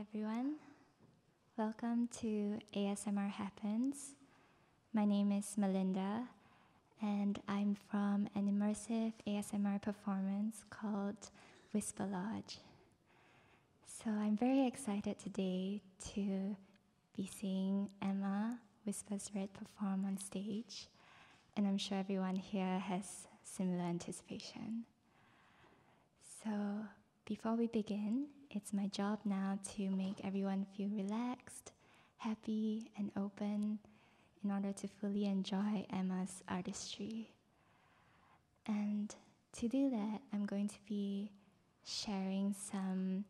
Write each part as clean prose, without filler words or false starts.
everyone. Welcome to ASMR Happens. My name is Melinda, and I'm from an immersive ASMR performance called Whisper Lodge. So I'm very excited today to be seeing Emma WhispersRed perform on stage, and I'm sure everyone here has similar anticipation. So before we begin, it's my job now to make everyone feel relaxed, happy, and open in order to fully enjoy Emma's artistry. And to do that, I'm going to be sharing some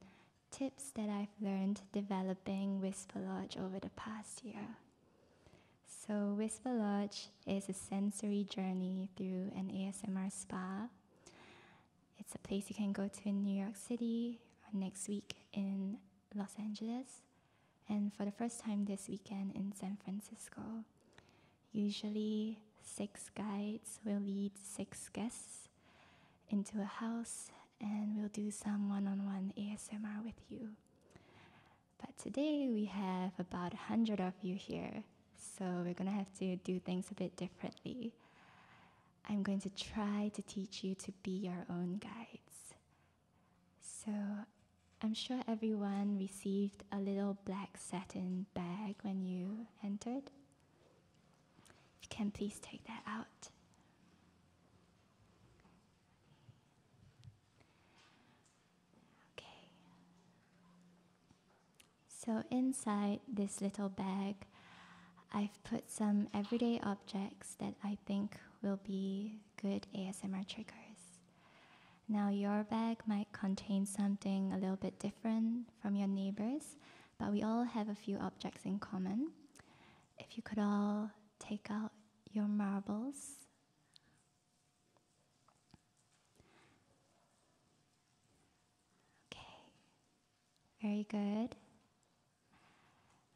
tips that I've learned developing Whisper Lodge over the past year. So Whisper Lodge is a sensory journey through an ASMR spa. It's a place you can go to in New York City, or next week in Los Angeles, and for the first time this weekend in San Francisco. Usually 6 guides will lead 6 guests into a house, and we'll do some one-on-one ASMR with you. But today we have about 100 of you here, so we're gonna have to do things a bit differently. I'm going to try to teach you to be your own guides. So I'm sure everyone received a little black satin bag when you entered. If you can, please take that out. Okay. So inside this little bag, I've put some everyday objects that I think will be good ASMR triggers. Now your bag might contain something a little bit different from your neighbors, but we all have a few objects in common. If you could all take out your marbles. Okay, very good.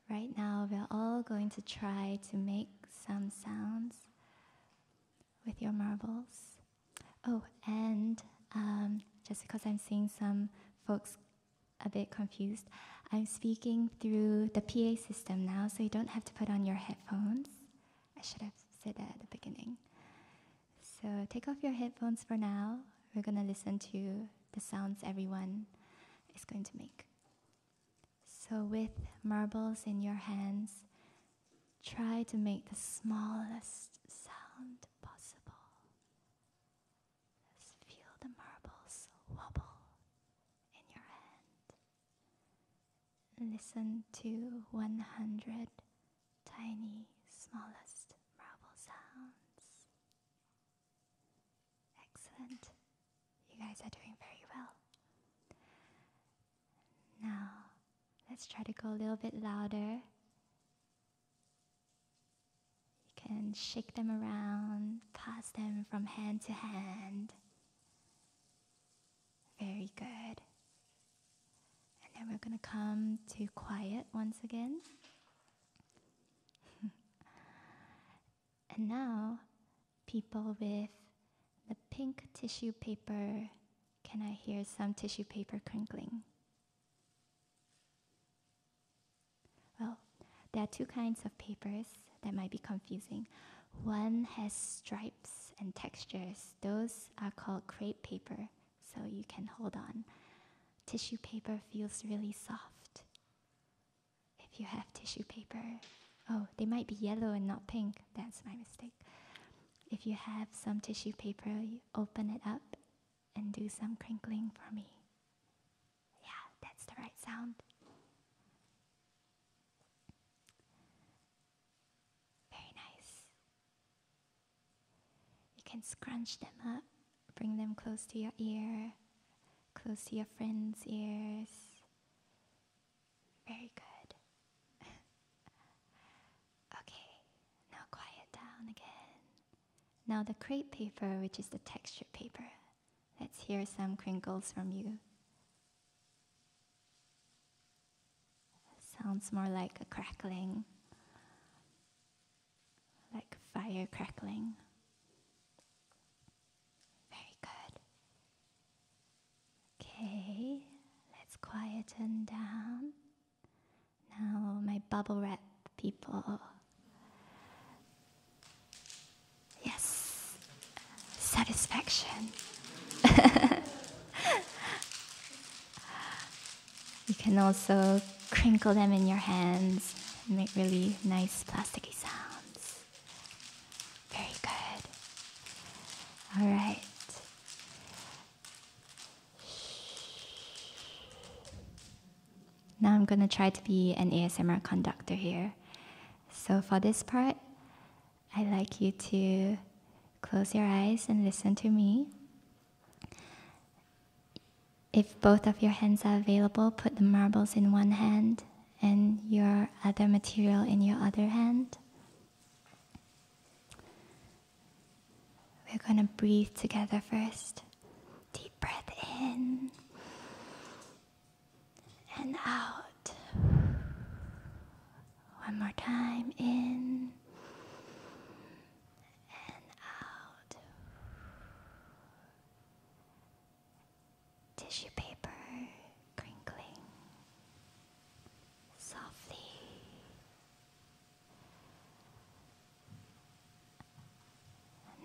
Right now, we're all going to try to make some sounds with your marbles. Oh, and just because I'm seeing some folks a bit confused, I'm speaking through the PA system now, so you don't have to put on your headphones. I should have said that at the beginning. So take off your headphones for now. We're going to listen to the sounds everyone is going to make. So with marbles in your hands, try to make the smallest sound possible. Just feel the marbles wobble in your hand. Listen to 100 tiny, smallest marble sounds. Excellent. You guys are doing very well. Now, let's try to go a little bit louder. You can shake them around, pass them from hand to hand. Very good. And then we're going to come to quiet once again. And now, people with the pink tissue paper, can I hear some tissue paper crinkling? Well, there are 2 kinds of papers that might be confusing. One has stripes and textures. Those are called crepe paper, so you can hold on. Tissue paper feels really soft. If you have tissue paper, oh, they might be yellow and not pink. That's my mistake. If you have some tissue paper, you open it up and do some crinkling for me. Yeah, that's the right sound. You can scrunch them up, bring them close to your ear, close to your friends' ears. Very good. Okay, now quiet down again. Now the crepe paper, which is the textured paper. Let's hear some crinkles from you. Sounds more like a crackling, like fire crackling. Okay, let's quieten down. bubble wrap people. Yes, satisfaction. You can also crinkle them in your hands and make really nice plasticky sounds. Very good. All right. Now I'm going to try to be an ASMR conductor here. So for this part, I'd like you to close your eyes and listen to me. If both of your hands are available, put the marbles in one hand and your other material in your other hand. We're going to breathe together first. Deep breath in and out. One more time, in and out. Tissue paper crinkling softly.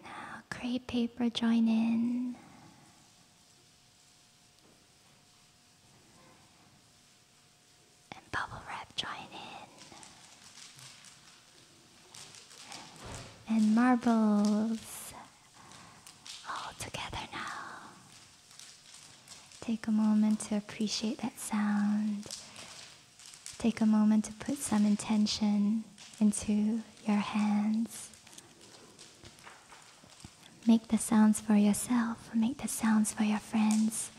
Now crepe paper join in. And bubble wrap join in. And marbles all together now. Take a moment to appreciate that sound. Take a moment to put some intention into your hands. Make the sounds for yourself, make the sounds for your friends.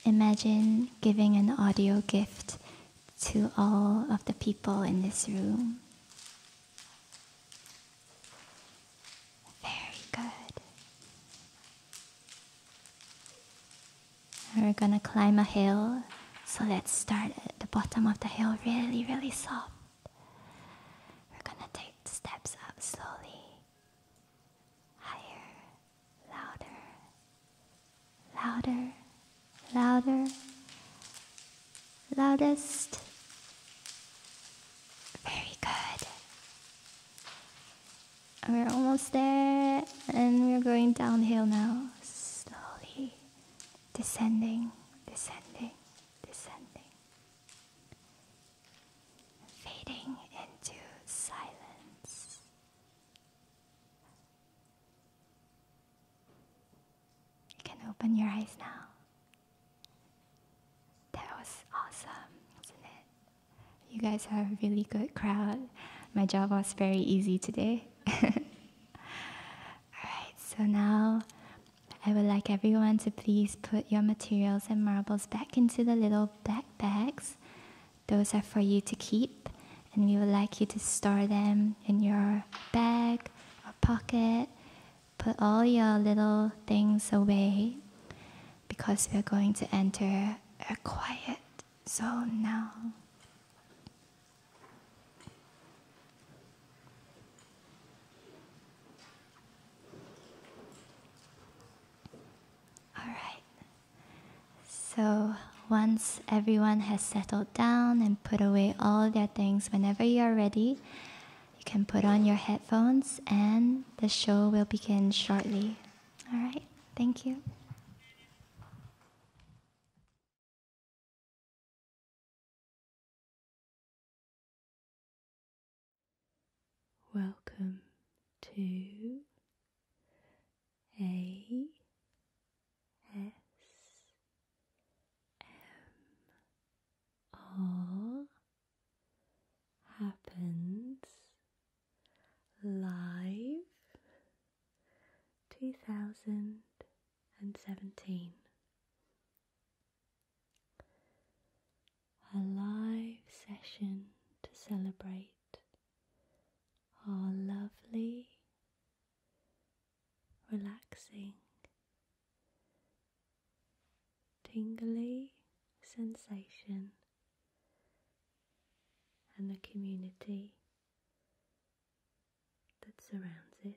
Imagine giving an audio gift to all of the people in this room. Very good. We're gonna climb a hill, so let's start at the bottom of the hill really, really soft. We're gonna take steps up slowly. Higher, louder, louder, louder, loudest. Very good. We're almost there, and we're going downhill now. Slowly descending, descending, descending. Fading into silence. You can open your eyes now. That was awesome, wasn't it? You guys are a really good crowd. My job was very easy today. Alright, so now I would like everyone to please put your materials and marbles back into the little black bags. Those are for you to keep, and we would like you to store them in your bag or pocket. Put all your little things away because we're going to enter a quiet zone now. Alright, so once everyone has settled down and put away all their things, whenever you are ready, you can put on your headphones and the show will begin shortly. Alright, thank you. Welcome to ASMR Happens Live 2017. A live session to celebrate our lovely, relaxing, tingly sensation and the community that surrounds it.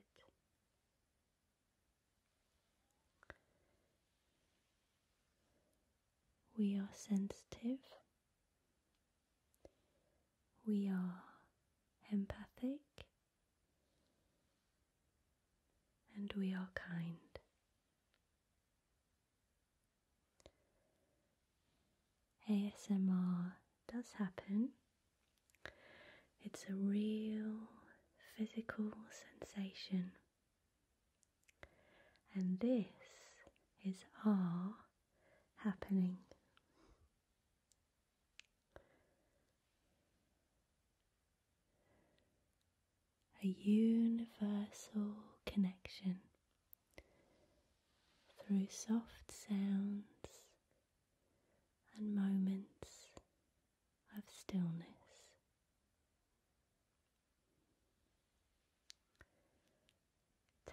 We are sensitive. We are empathic, and we are kind. ASMR does happen. It's a real physical sensation, and this is our happening. A universal connection through soft sounds and moments of stillness.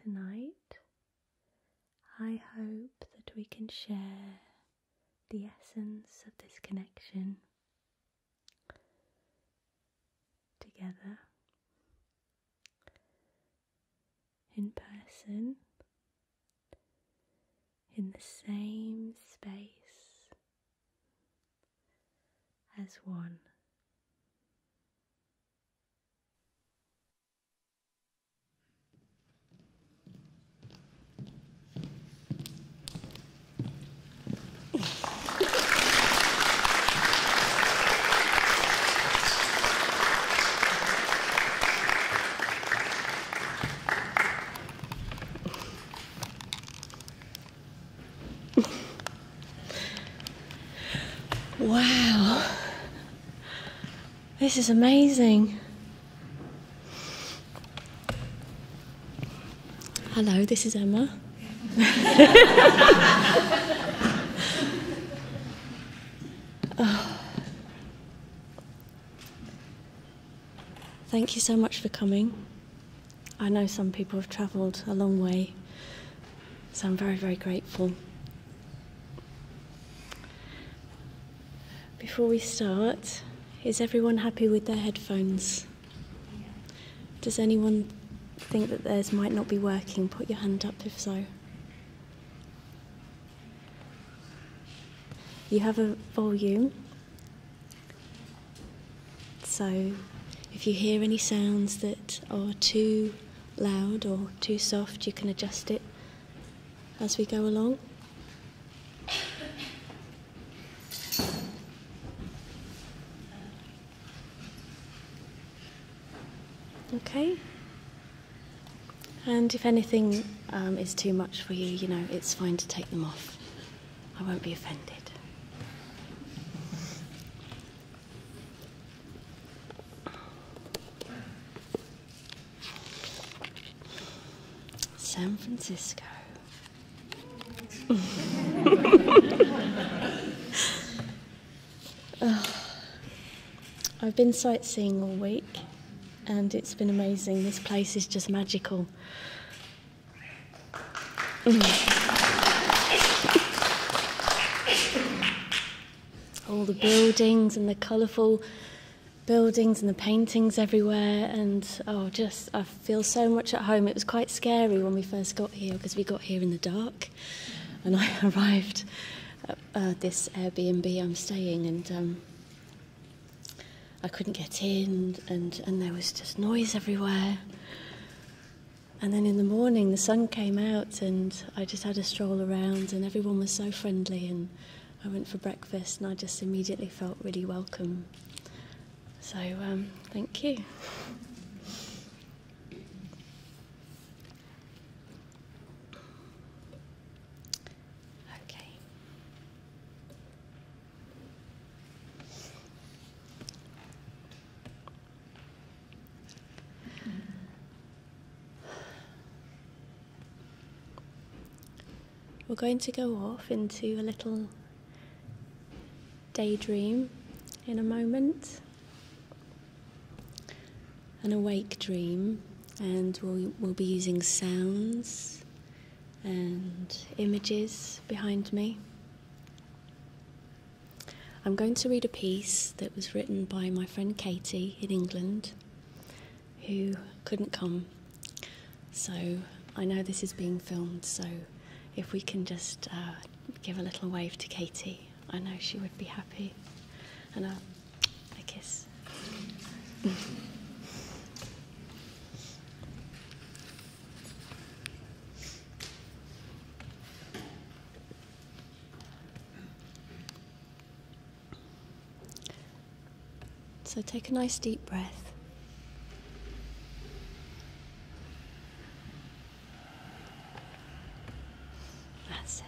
Tonight, I hope that we can share the essence of this connection together, in person, in the same space as one. Wow, this is amazing. Hello, this is Emma. Oh. Thank you so much for coming. I know some people have travelled a long way, so I'm very, very grateful. Before we start, is everyone happy with their headphones? Does anyone think that theirs might not be working? Put your hand up if so. You have a volume, so if you hear any sounds that are too loud or too soft, you can adjust it as we go along. Okay, and if anything is too much for you, you know, it's fine to take them off. I won't be offended. San Francisco. I've been sightseeing all week, and it's been amazing. This place is just magical. All the buildings and the colourful buildings and the paintings everywhere, and I feel so much at home. It was quite scary when we first got here because we got here in the dark, and I arrived at this Airbnb I'm staying, and I couldn't get in, and there was just noise everywhere. And then in the morning the sun came out, and I just had a stroll around, and everyone was so friendly, and I went for breakfast, and I just immediately felt really welcome. So thank you. Okay. We're going to go off into a little daydream in a moment, an awake dream, and we'll be using sounds and images behind me. I'm going to read a piece that was written by my friend Katie in England, who couldn't come. So I know this is being filmed, so if we can just give a little wave to Katie, I know she would be happy. And a kiss. So take a nice deep breath. That's it.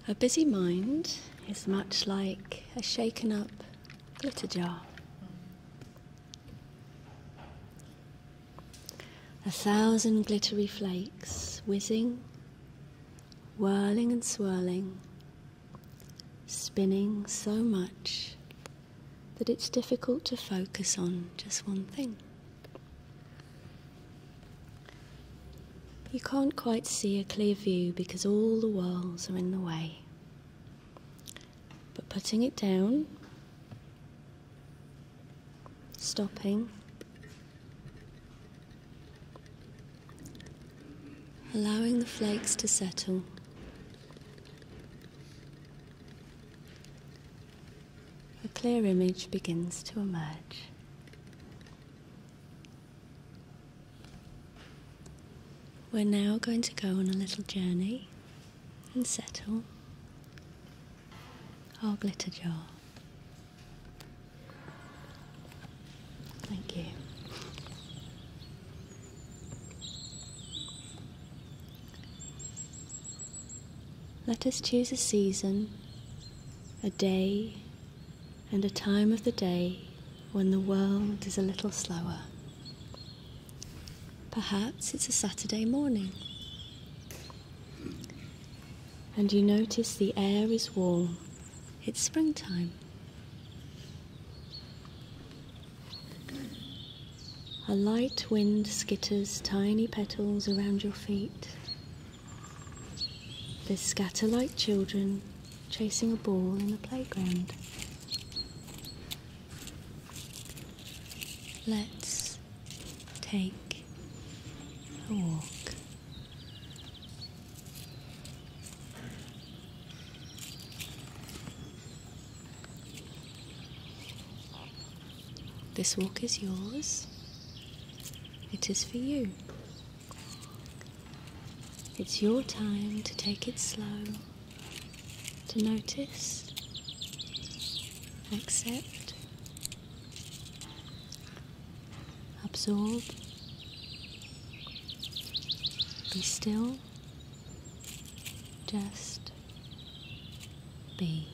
A busy mind is much like a shaken up glitter jar. 1,000 glittery flakes whizzing, whirling and swirling, spinning so much that it's difficult to focus on just one thing. You can't quite see a clear view because all the whirls are in the way. But putting it down, stopping, allowing the flakes to settle, a clear image begins to emerge. We're now going to go on a little journey and settle our glitter jar. Thank you. Let us choose a season, a day, and a time of the day when the world is a little slower. Perhaps it's a Saturday morning, and you notice the air is warm. It's springtime. A light wind skitters tiny petals around your feet. They scatter like children chasing a ball in the playground. Let's take a walk. This walk is yours. It is for you. It's your time to take it slow, to notice, accept, absorb, be still, just be.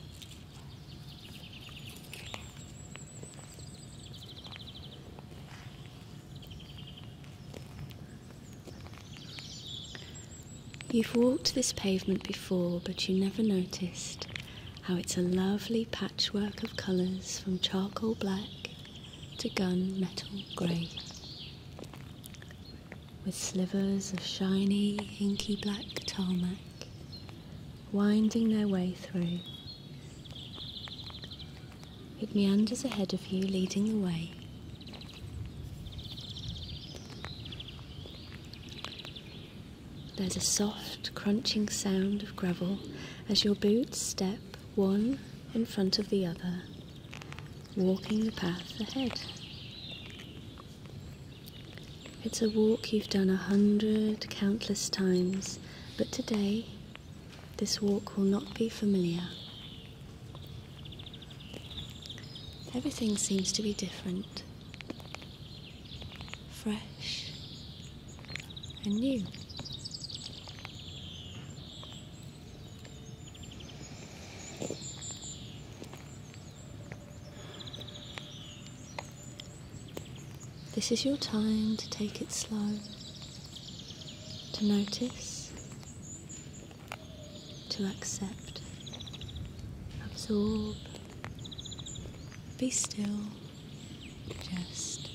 You've walked this pavement before, but you never noticed how it's a lovely patchwork of colours from charcoal black to gunmetal grey, with slivers of shiny, inky black tarmac winding their way through. It meanders ahead of you, leading the way. There's a soft, crunching sound of gravel as your boots step one in front of the other, walking the path ahead. It's a walk you've done 100 countless times, but today, this walk will not be familiar. Everything seems to be different, fresh and new. This is your time to take it slow, to notice, to accept, absorb, be still, just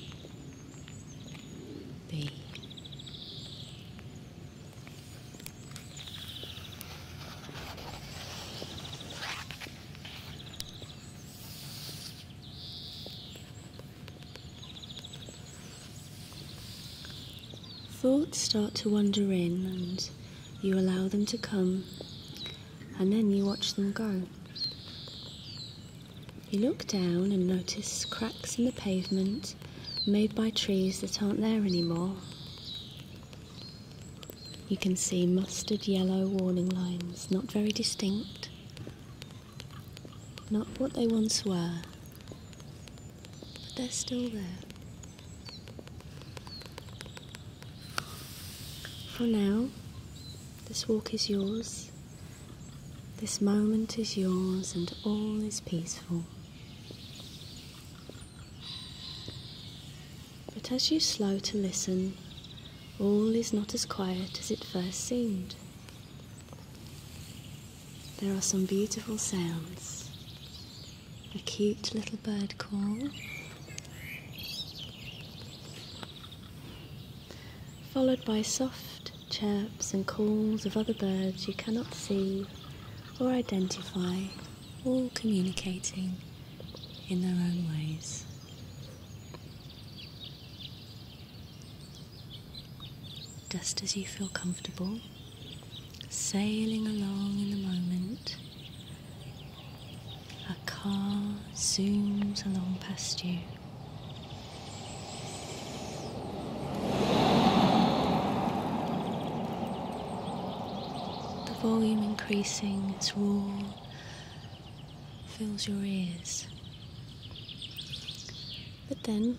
be. Thoughts start to wander in and you allow them to come, and then you watch them go. You look down and notice cracks in the pavement made by trees that aren't there anymore. You can see mustard yellow warning lines, not very distinct, not what they once were, but they're still there. For now, this walk is yours, this moment is yours, and all is peaceful. But as you slow to listen, all is not as quiet as it first seemed. There are some beautiful sounds. A cute little bird call, followed by soft chirps and calls of other birds you cannot see or identify, all communicating in their own ways. Just as you feel comfortable, sailing along in the moment, a car zooms along past you. The volume increasing, its roar fills your ears. But then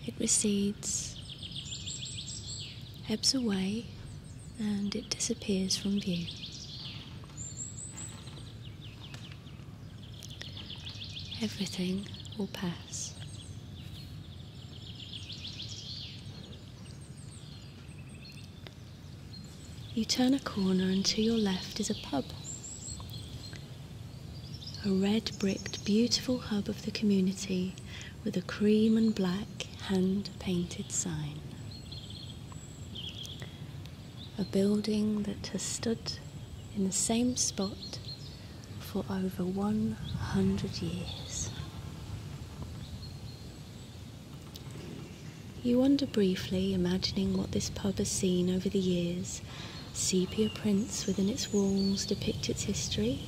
it recedes, ebbs away, and it disappears from view. Everything will pass. You turn a corner and to your left is a pub. A red-bricked, beautiful hub of the community with a cream and black hand-painted sign. A building that has stood in the same spot for over 100 years. You wonder briefly, imagining what this pub has seen over the years. Sepia prints within its walls depict its history,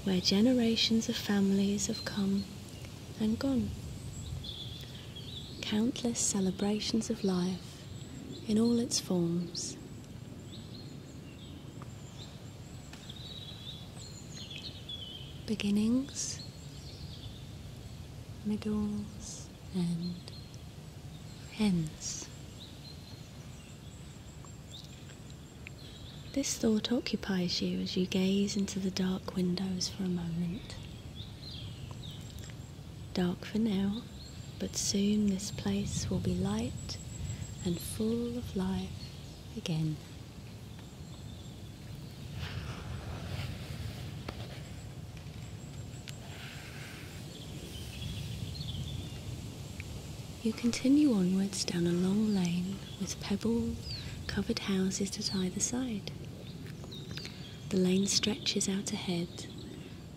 where generations of families have come and gone. Countless celebrations of life in all its forms. Beginnings, middles, and ends. This thought occupies you as you gaze into the dark windows for a moment. Dark for now, but soon this place will be light and full of life again. You continue onwards down a long lane with pebble-covered houses at either side. The lane stretches out ahead,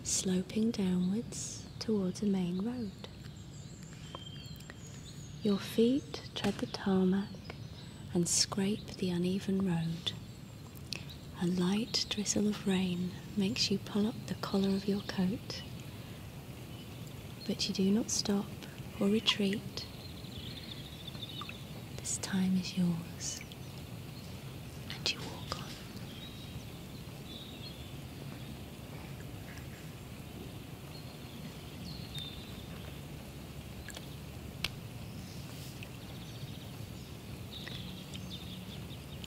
sloping downwards towards a main road. Your feet tread the tarmac and scrape the uneven road. A light drizzle of rain makes you pull up the collar of your coat, but you do not stop or retreat. This time is yours, and you walk on.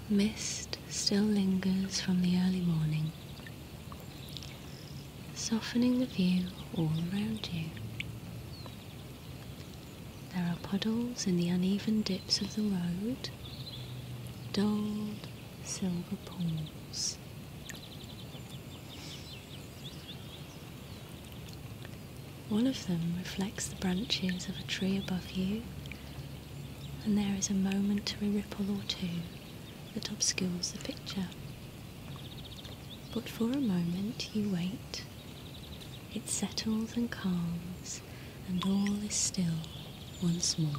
Mist still lingers from the early morning, softening the view all around you. There are puddles in the uneven dips of the road, dulled silver pools. One of them reflects the branches of a tree above you, and there is a momentary ripple or two that obscures the picture. But for a moment you wait. It settles and calms, and all is still once more.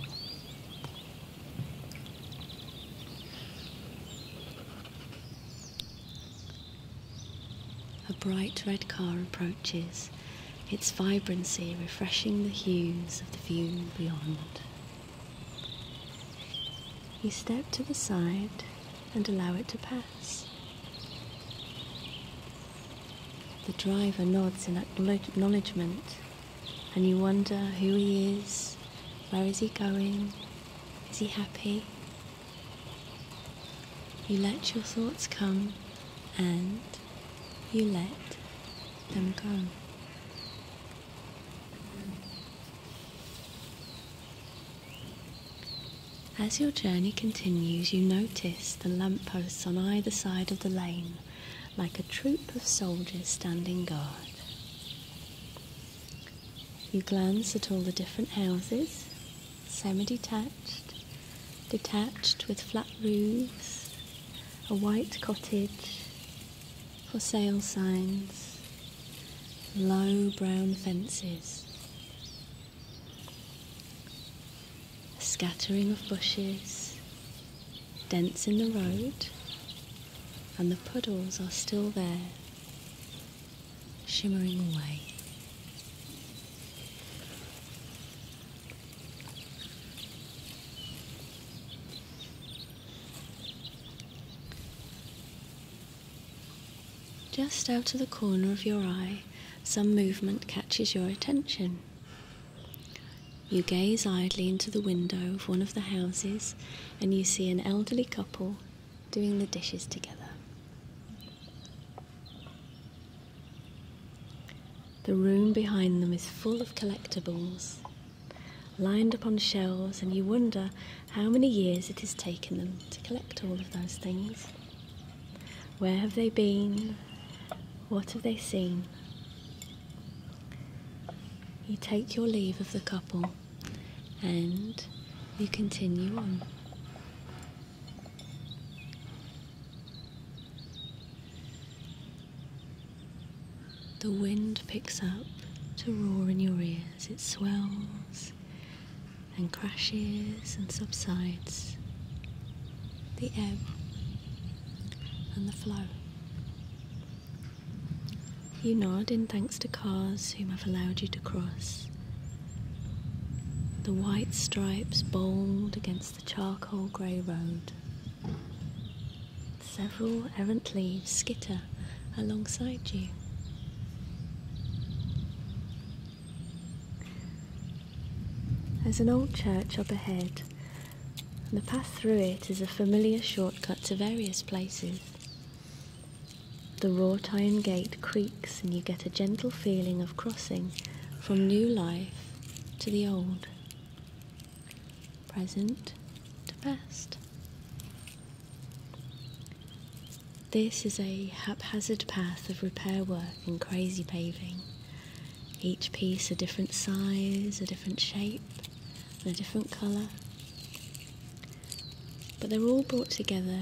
A bright red car approaches, its vibrancy refreshing the hues of the view beyond. You step to the side and allow it to pass. The driver nods in acknowledgement, and you wonder who he is, where is he going, is he happy? You let your thoughts come and you let them go. As your journey continues, you notice the lampposts on either side of the lane, like a troop of soldiers standing guard. You glance at all the different houses, semi-detached, detached with flat roofs, a white cottage, for sale signs, low brown fences, a scattering of bushes, dents in the road, and the puddles are still there, shimmering away. Just out of the corner of your eye, some movement catches your attention. You gaze idly into the window of one of the houses and you see an elderly couple doing the dishes together. The room behind them is full of collectibles, lined upon shelves, and you wonder how many years it has taken them to collect all of those things. Where have they been? What have they seen? You take your leave of the couple and you continue on. The wind picks up to roar in your ears. It swells and crashes and subsides. The ebb and the flow. You nod in thanks to cars whom have allowed you to cross. The white stripes bold against the charcoal grey road. Several errant leaves skitter alongside you. There's an old church up ahead, and the path through it is a familiar shortcut to various places. The wrought iron gate creaks and you get a gentle feeling of crossing from new life to the old, present to past. This is a haphazard path of repair work and crazy paving, each piece a different size, a different shape, and a different colour, but they're all brought together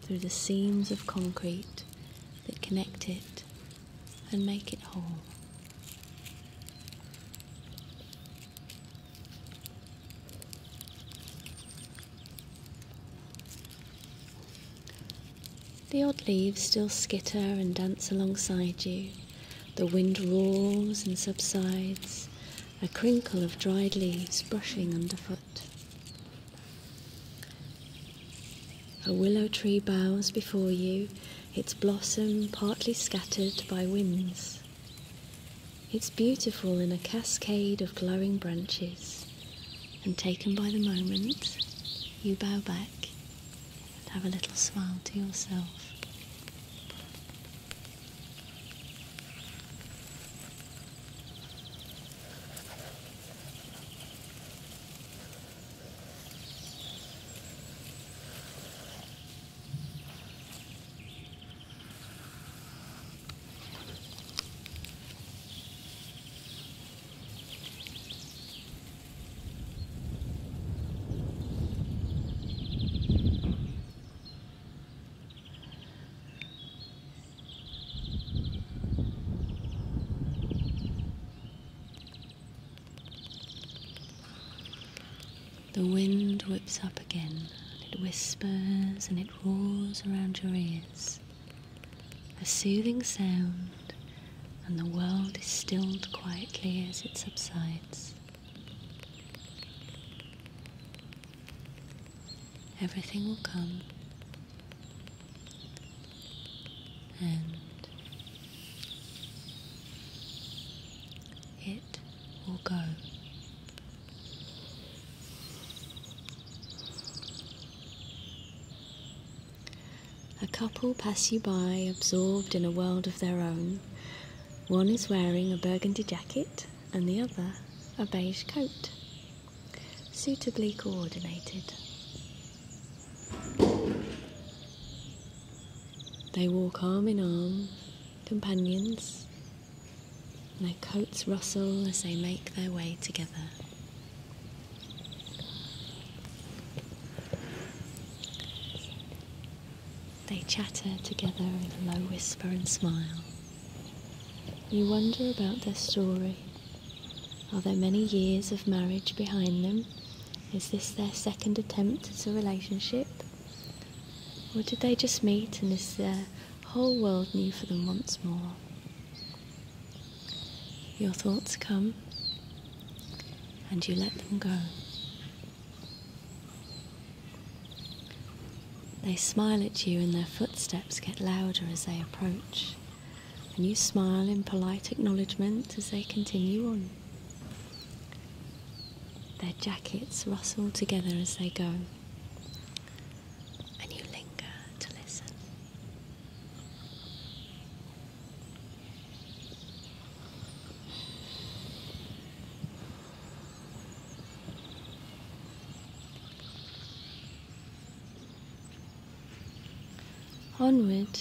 through the seams of concrete that connect it and make it whole. The odd leaves still skitter and dance alongside you. The wind roars and subsides, a crinkle of dried leaves brushing underfoot. A willow tree bows before you, its blossom partly scattered by winds. It's beautiful in a cascade of glowing branches, and taken by the moment, you bow back and have a little smile to yourself. The wind whips up again, and it whispers and it roars around your ears. A soothing sound and the world is stilled quietly as it subsides. Everything will come, and it will go. A couple pass you by, absorbed in a world of their own. One is wearing a burgundy jacket and the other a beige coat, suitably coordinated. They walk arm in arm, companions, and their coats rustle as they make their way together. They chatter together in a low whisper and smile. You wonder about their story. Are there many years of marriage behind them? Is this their second attempt at a relationship? Or did they just meet and is their whole world new for them once more? Your thoughts come and you let them go. They smile at you and their footsteps get louder as they approach, and you smile in polite acknowledgement as they continue on. Their jackets rustle together as they go, and you linger to listen. Onward,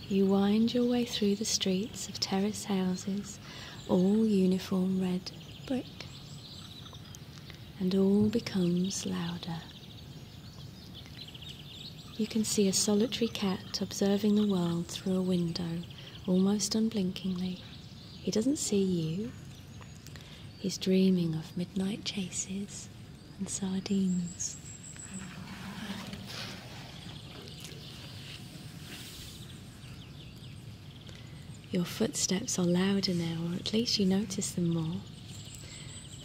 you wind your way through the streets of terrace houses, all uniform red brick, and all becomes louder. You can see a solitary cat observing the world through a window, almost unblinkingly. He doesn't see you. He's dreaming of midnight chases and sardines. Your footsteps are louder now, or at least you notice them more.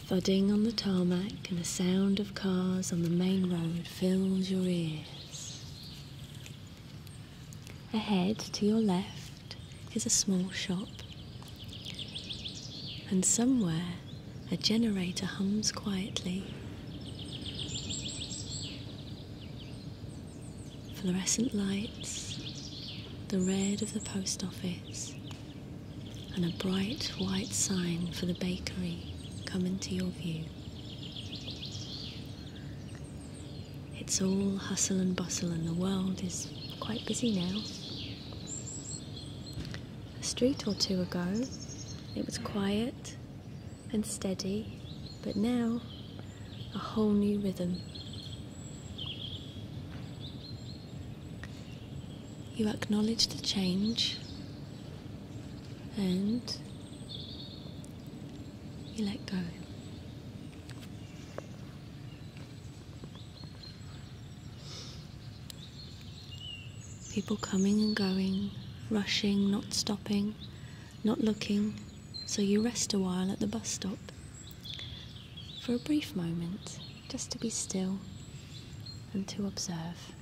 Thudding on the tarmac and the sound of cars on the main road fills your ears. Ahead, to your left, is a small shop. And somewhere, a generator hums quietly. Fluorescent lights, the red of the post office, and a bright white sign for the bakery come into your view. It's all hustle and bustle and the world is quite busy now. A street or two ago it was quiet and steady, but now a whole new rhythm. You acknowledge the change and you let go. People coming and going, rushing, not stopping, not looking, so you rest a while at the bus stop for a brief moment, just to be still and to observe.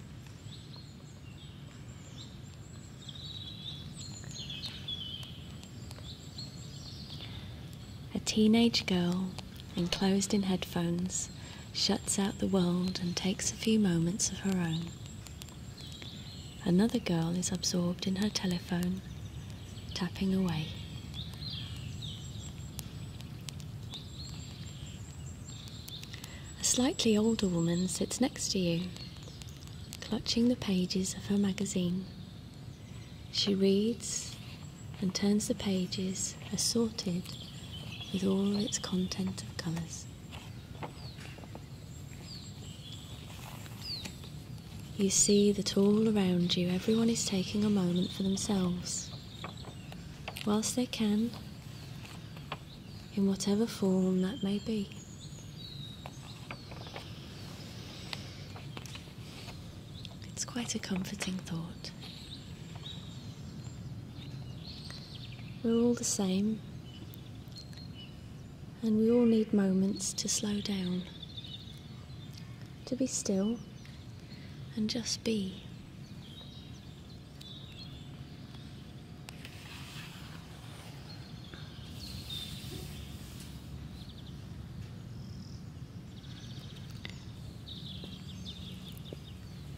A teenage girl, enclosed in headphones, shuts out the world and takes a few moments of her own. Another girl is absorbed in her telephone, tapping away. A slightly older woman sits next to you, clutching the pages of her magazine. She reads and turns the pages assorted with all its content of colours. You see that all around you everyone is taking a moment for themselves, whilst they can, in whatever form that may be. It's quite a comforting thought. We're all the same, and we all need moments to slow down, to be still and just be.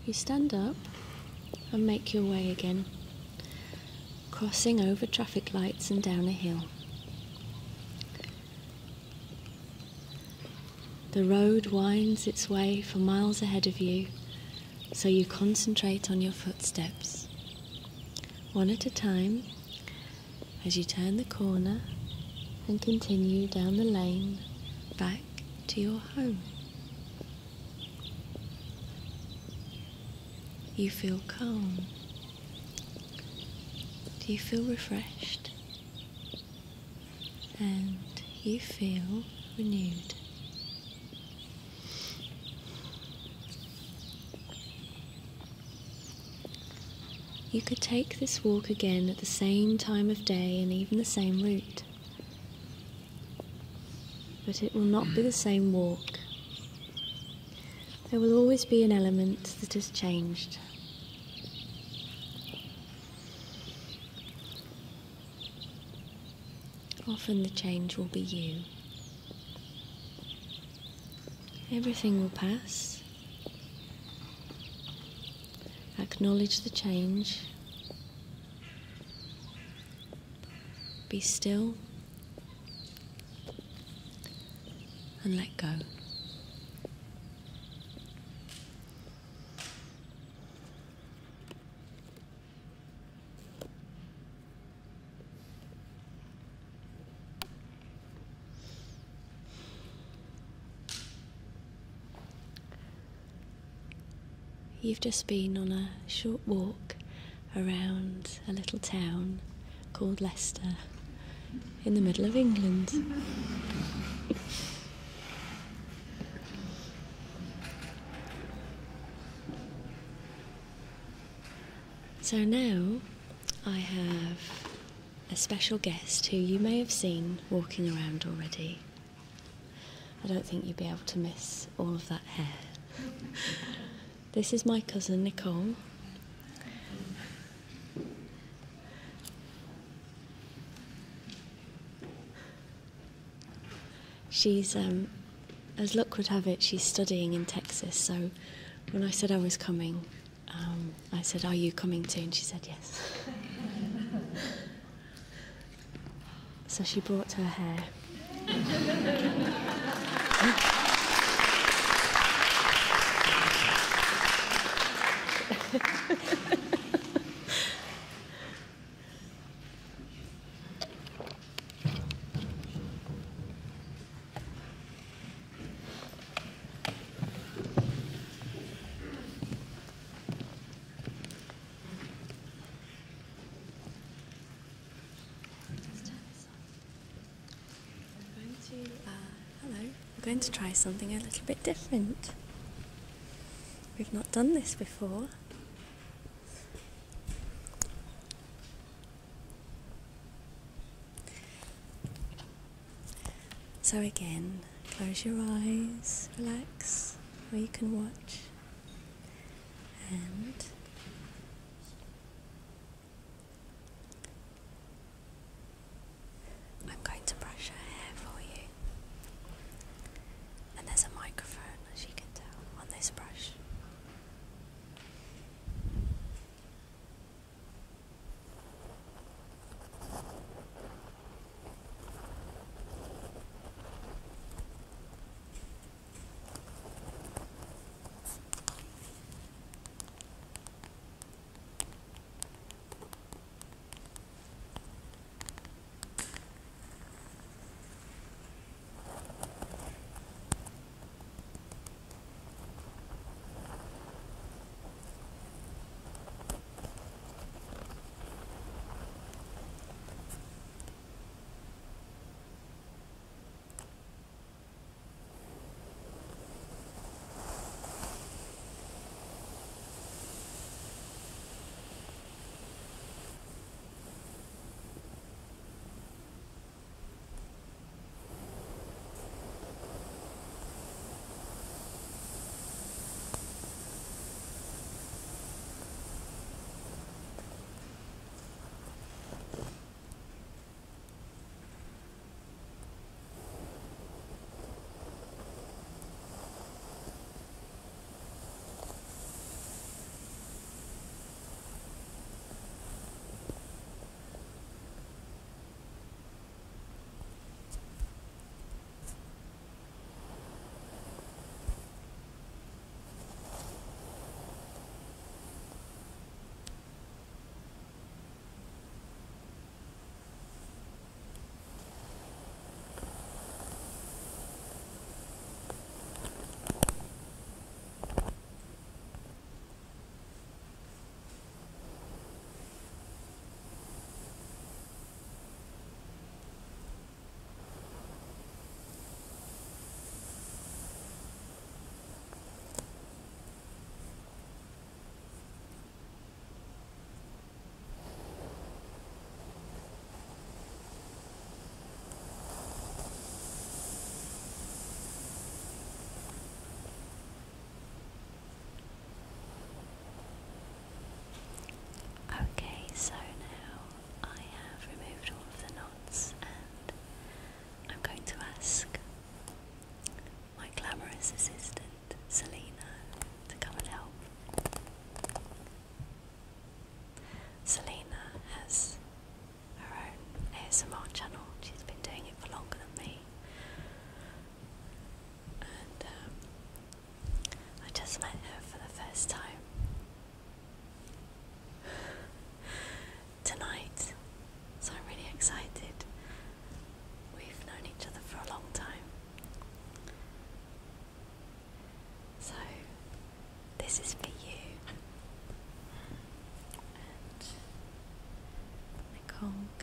You stand up and make your way again, crossing over traffic lights and down a hill. The road winds its way for miles ahead of you, so you concentrate on your footsteps, one at a time, as you turn the corner and continue down the lane back to your home. You feel calm. Do you feel refreshed? And you feel renewed. You could take this walk again at the same time of day and even the same route, but it will not be the same walk. There will always be an element that has changed. Often the change will be you. Everything will pass. Acknowledge the change. Be still and let go. You've just been on a short walk around a little town called Leicester in the middle of England. So now I have a special guest who you may have seen walking around already. I don't think you'll be able to miss all of that hair. This is my cousin Nicole. She's, as luck would have it, she's studying in Texas, so when I said I was coming, I said, "Are you coming too?" And she said yes. So she brought her hair. We're going to try something a little bit different. We've not done this before. So again, close your eyes, relax, or you can watch. And I'm going to brush her hair for you. And there's a microphone, as you can tell, on this brush.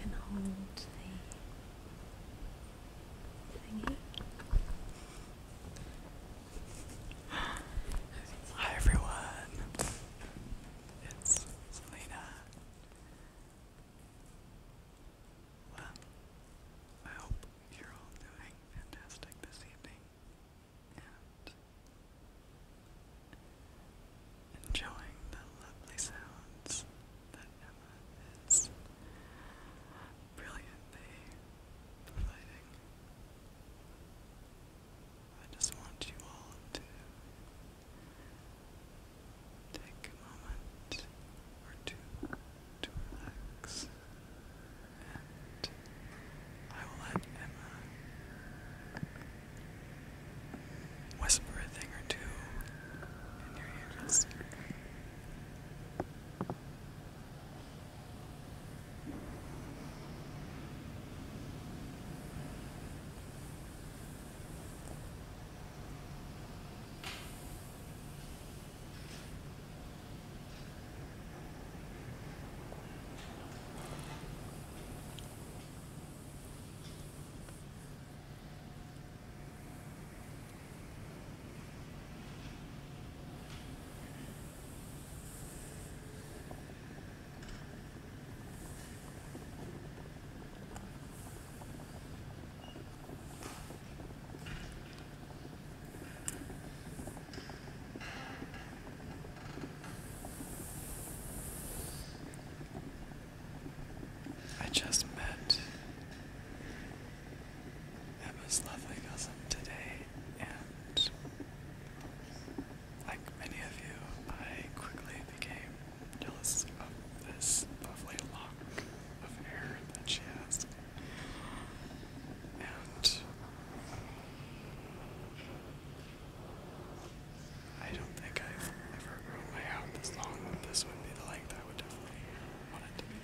can hold the thingy. Hi everyone, it's Selena. Well, I hope you're all doing fantastic this evening and enjoying the lovely sounds that Emma is brilliantly providing. I just want you all to take a moment or two to relax, and I will let Emma whisper a thing or two in your ears. I just met Emma's lovely cousin today, and like many of you, I quickly became jealous of this lovely lock of hair that she has. And I don't think I've ever grown my hair out this long. This would be the length I would definitely want it to be.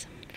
right.